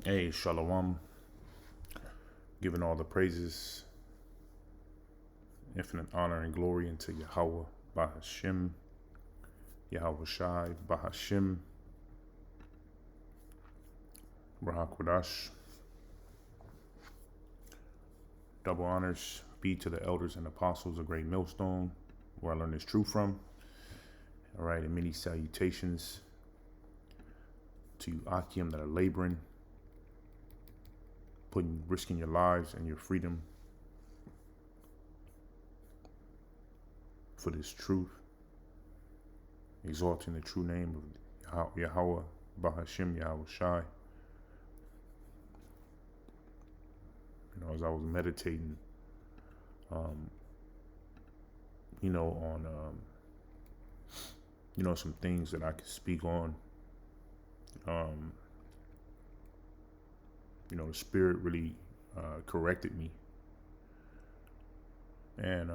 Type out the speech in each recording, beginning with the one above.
Hey, Shalom, giving all the praises, infinite honor and glory into Yahweh, Bahashim, Yahweh Shai, Bahashim, Rahakwadash. Double honors be to the elders and apostles of Great Millstone, where I learned this truth from. All right, and many salutations to you Akim that are laboring, risking your lives and your freedom for this truth, exalting the true name of Yahweh, Bahashim, Yahweh Shai. As I was meditating, on, some things that I could speak on. The Spirit really corrected me. And,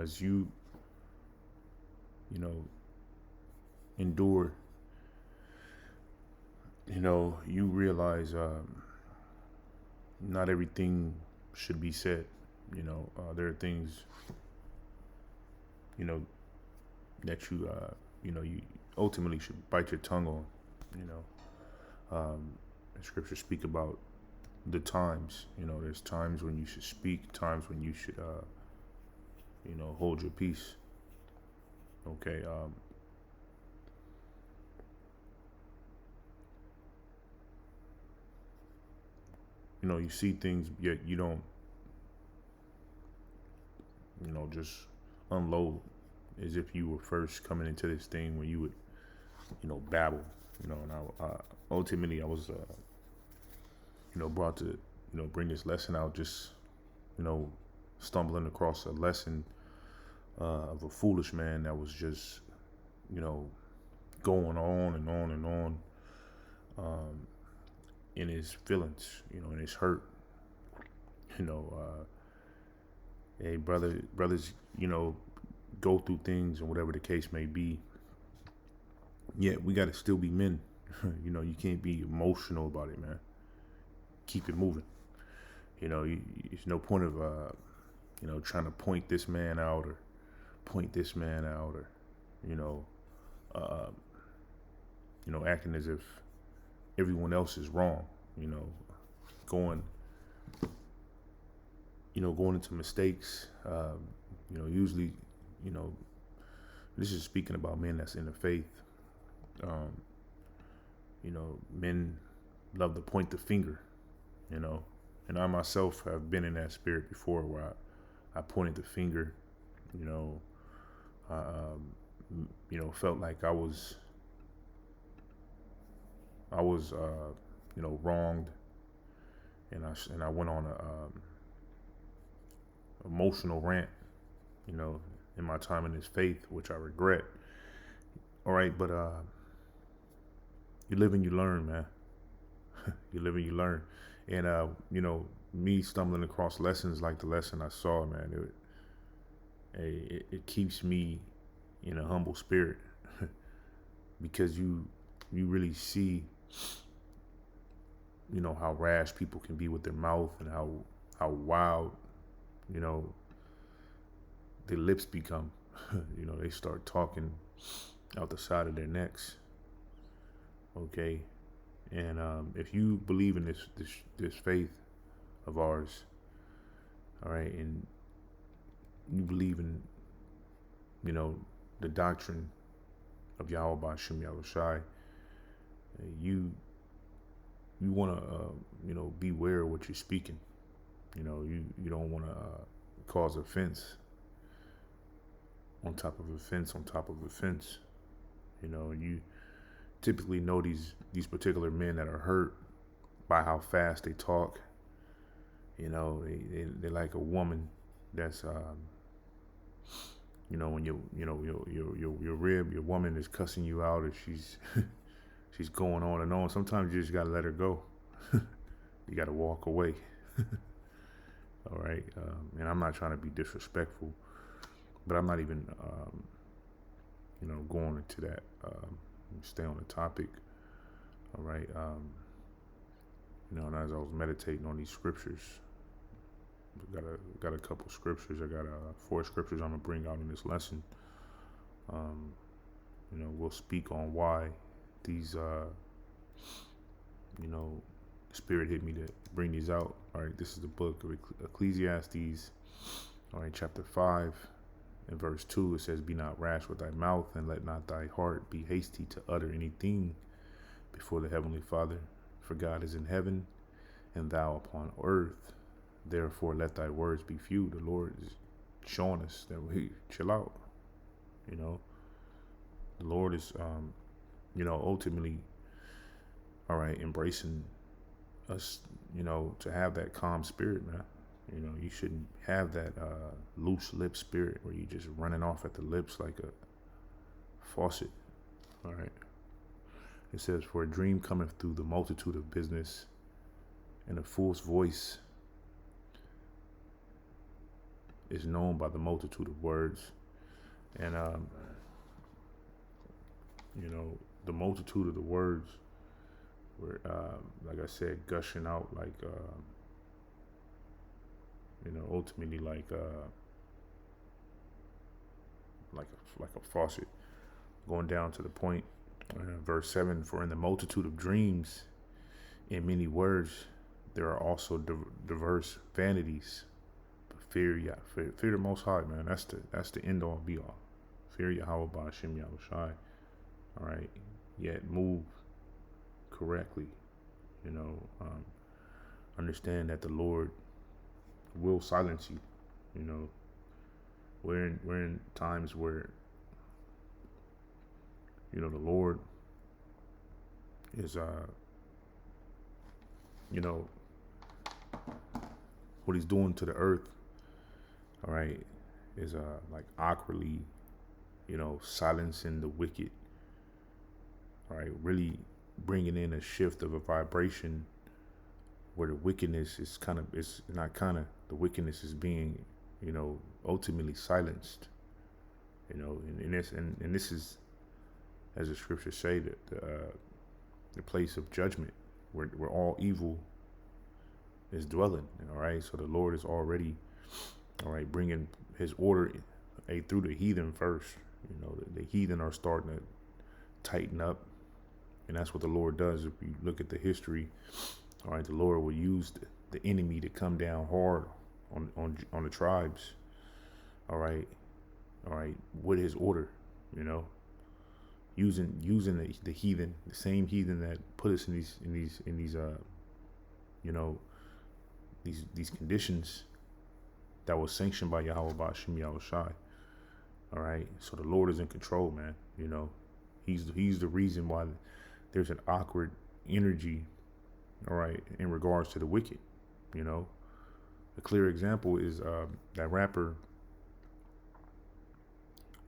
as you endure, you realize not everything should be said. There are things, that you ultimately should bite your tongue on. The scriptures speak about the times. There's times when you should speak, times when you should, hold your peace. Okay. You see things, yet you don't, just unload as if you were first coming into this thing when you would, babble, and ultimately I was, brought to, bring this lesson out, just, stumbling across a lesson of a foolish man that was just, going on and on and on, in his feelings, in his hurt, hey, brothers, go through things and whatever the case may be. Yet we got to still be men. You can't be emotional about it, man. Keep it moving. There's no point of, trying to point this man out or point this man out or, acting as if everyone else is wrong, going into mistakes, usually, this is speaking about men that's in the faith. Men love to point the finger, and I myself have been in that spirit before where I pointed the finger, I, felt like I was, wronged, and I went on a emotional rant, in my time in this faith, which I regret. All right, but you live and you learn, man. You live and you learn, and me stumbling across lessons like the lesson I saw, man, it keeps me in a humble spirit because you really see, how rash people can be with their mouth and how wild, their lips become. They start talking out the side of their necks. Okay, and if you believe in this faith of ours, all right, and you believe in, the doctrine of Yahweh Bashim Yahweh Shai, you want to, beware of what you're speaking. You don't want to cause offense on top of offense on top of offense. You typically know these particular men that are hurt by how fast they talk. They're like a woman that's, when your woman is cussing you out, or she's going on and on. Sometimes you just gotta let her go. You gotta walk away. All right, and I'm not trying to be disrespectful, but I'm not even, going into that. Stay on the topic. All right. And as I was meditating on these scriptures, got a couple scriptures. I got 4 scriptures I'm gonna bring out in this lesson. Um, we'll speak on why these, Spirit hit me to bring these out. All right, this is the book of Ecclesiastes. All right, chapter 5 and verse 2. It says, "Be not rash with thy mouth, and let not thy heart be hasty to utter anything before the heavenly Father. For God is in heaven, and thou upon earth. Therefore let thy words be few." The Lord is showing us that we chill out. The Lord is, ultimately, all right, embracing us, to have that calm spirit, man. You shouldn't have that loose lip spirit where you just running off at the lips like a faucet. All right. It says, "For a dream cometh through the multitude of business, and a fool's voice is known by the multitude of words." And, the multitude of the words were, like I said, gushing out like, ultimately like a faucet going down to the point. Verse 7, "For in the multitude of dreams, in many words, there are also diverse vanities. But fear the Most High, man. That's the end all be all. Fear Yahweh Ba'ashem Yahushai. All right, yet move correctly. Understand that the Lord will silence you. We're in times where the Lord is what he's doing to the earth, all right, is like awkwardly, silencing the wicked, all right, really bringing in a shift of a vibration where the wickedness is the wickedness is being, ultimately silenced, and this is, as the scriptures say, that the place of judgment where all evil is dwelling. All right, so the Lord is already, all right, bringing his order through the heathen first. The heathen are starting to tighten up, and that's what the Lord does. If you look at the history, all right, the Lord will use the enemy to come down hard on the tribes, all right, with his order, using the heathen, the same heathen that put us in these conditions that was sanctioned by Yahweh Ba'ashem Yahushai. All right, so the Lord is in control, man. He's the reason why there's an awkward energy, all right, in regards to the wicked. A clear example is that rapper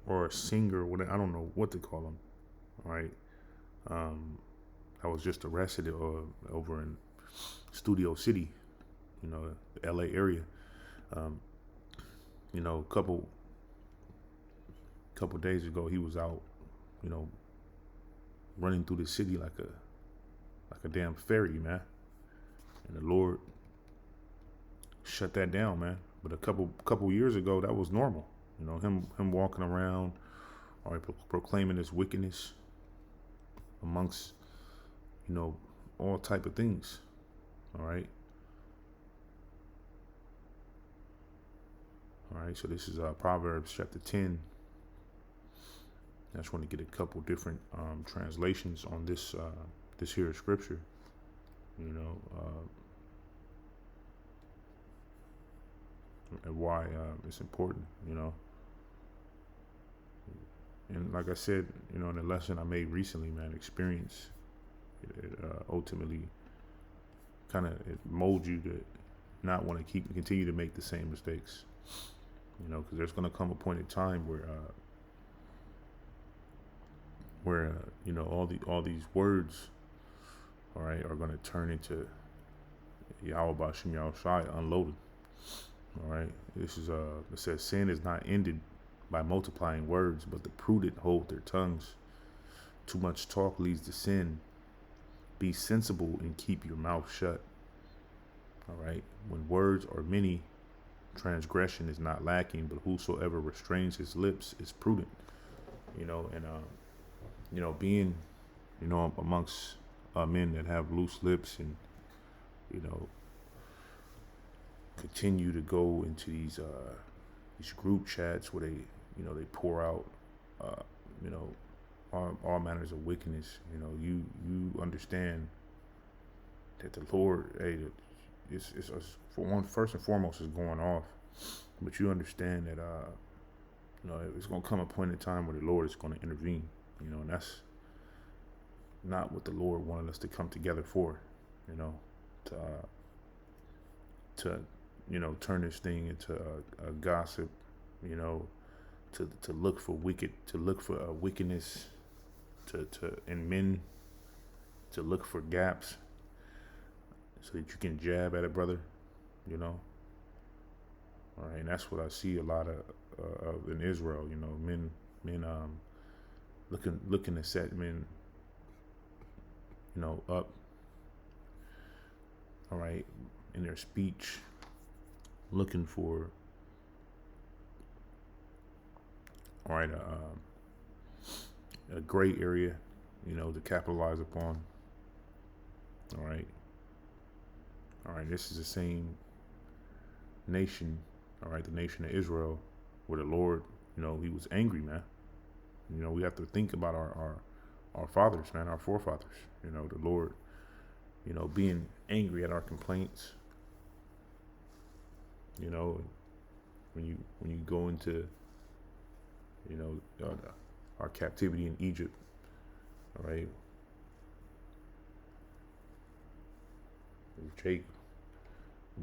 or a singer, I don't know what to call him, all right, I was just arrested over in Studio City, the LA area. A couple days ago, he was out, running through the city like a damn fairy, man. And the Lord shut that down, man. But a couple years ago, that was normal. Him walking around, all right, proclaiming his wickedness amongst, all type of things. All right. All right. So this is Proverbs chapter 10. I just want to get a couple different translations on this here scripture. And why it's important. And like I said, in the lesson I made recently, man, experience it ultimately it molds you to not want to continue to make the same mistakes. Because there's going to come a point in time where all these words, all right, are going to turn into Yahweh Ba'ashem Yahushai unloaded. All right, this is it says, "Sin is not ended by multiplying words, but the prudent hold their tongues. Too much talk leads to sin, Be sensible and keep your mouth shut. All right. When words are many, transgression is not lacking, but whosoever restrains his lips is prudent. And being, amongst men that have loose lips and, you know, continue to go into these group chats where they pour out, uh, you know, all manners of wickedness. You understand that the Lord, hey, it's for one, first and foremost, is going off, but you understand that it's going to come a point in time where the Lord is going to intervene. And that's not what the Lord wanted us to come together for. To turn this thing into a gossip. To look for wickedness, in men, to look for gaps, so that you can jab at it, brother. All right, and that's what I see a lot of in Israel. Men looking to set men, up. All right, in their speech, looking for, all right, a gray area, to capitalize upon. All right. This is the same nation, all right, the nation of Israel, where the Lord, he was angry, man. We have to think about our fathers, man, our forefathers. The Lord, being angry at our complaints. When you go into, our captivity in Egypt, all right.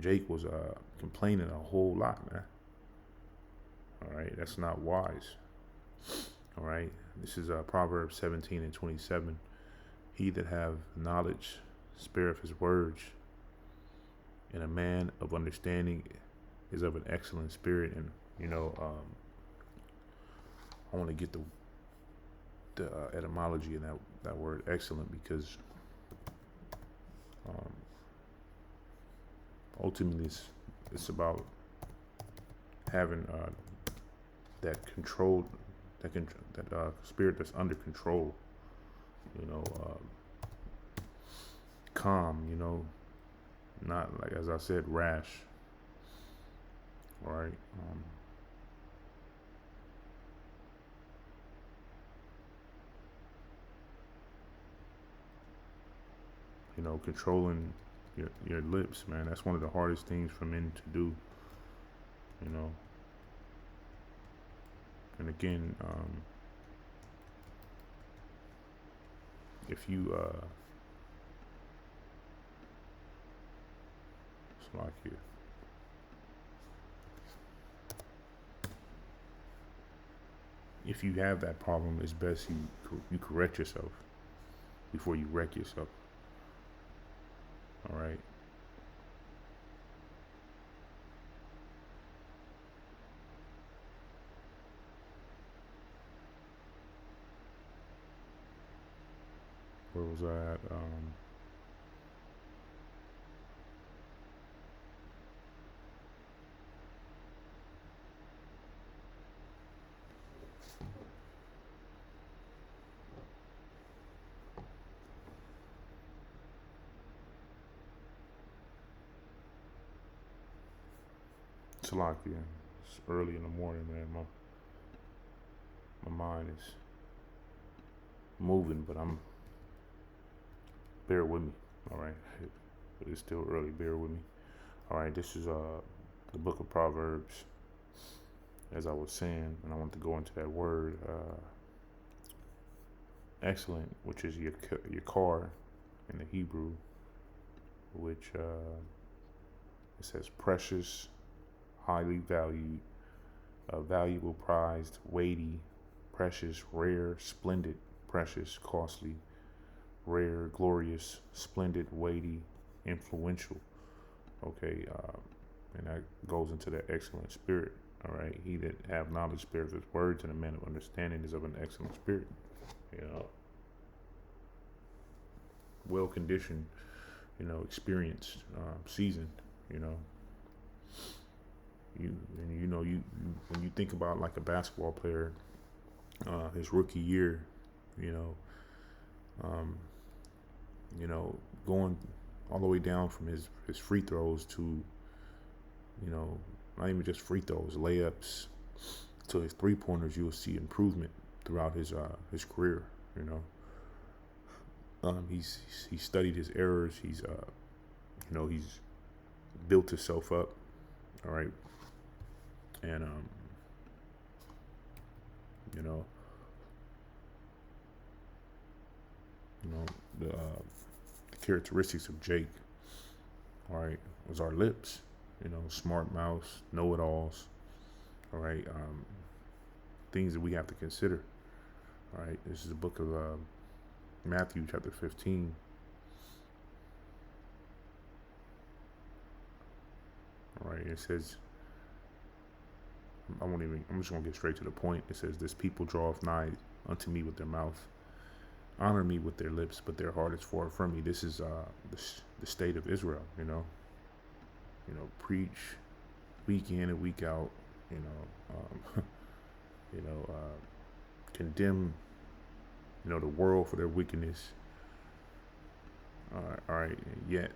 Jake was complaining a whole lot, man. All right, that's not wise. All right, this is Proverbs 17:27. He that have knowledge spareth his words, and a man of understanding is of an excellent spirit. And I want to get the etymology in that word excellent, because ultimately it's about having that control, that spirit that's under control. Calm. Not, like, as I said, rash. All right. Controlling your lips, man. That's one of the hardest things for men to do. And again, if you it's like here. If you have that problem, it's best you correct yourself before you wreck yourself. All right. Where was I at? Salakia. It's early in the morning, man. My mind is moving, but bear with me. All right. But it's still early. Bear with me. All right. This is the book of Proverbs, as I was saying, and I want to go into that word excellent, which is your car in the Hebrew, which it says precious, highly valued, valuable, prized, weighty, precious, rare, splendid, precious, costly, rare, glorious, splendid, weighty, influential. Okay, and that goes into that excellent spirit. All right, he that have knowledge spareth his words, and a man of understanding is of an excellent spirit. well conditioned, experienced, seasoned. You know, you when you think about like a basketball player, his rookie year, you know, um, going all the way down from his free throws to, not even just free throws, layups, to his 3 pointers, you'll see improvement throughout his career. You he studied his errors. He's built himself up. All right, and you know, you know the characteristics of Jake. All right, was our lips. Smart mouths, know-it-alls. All right, things that we have to consider. All right, this is the book of Matthew, chapter 15. All right, it says, I'm just going to get straight to the point. It says, "This people draweth nigh unto me with their mouth, honor me with their lips, but their heart is far from me." This is the state of Israel. Preach week in and week out. Condemn the world for their wickedness. All right, and yet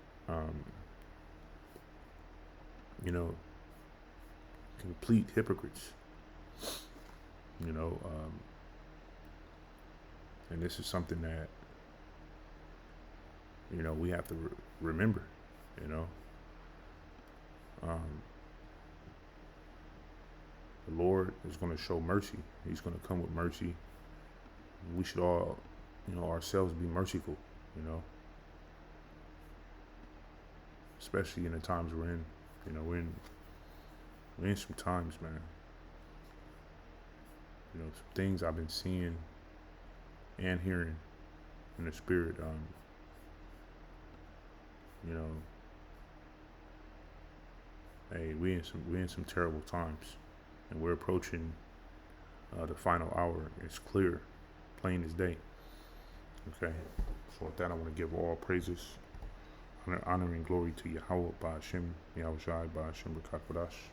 complete hypocrites. And this is something that we have to remember. The Lord is going to show mercy. He's going to come with mercy. We should all, ourselves be merciful. Especially in the times we're in. We're in some times, man. Some things I've been seeing and hearing in the spirit. Hey, we in some terrible times, and we're approaching the final hour. It's clear, plain as day. Okay, so with that, I want to give all praises, honor and glory to Yahweh, Ba'ashem, Yahweh Shai, Ba'ashem, B'Kakadash.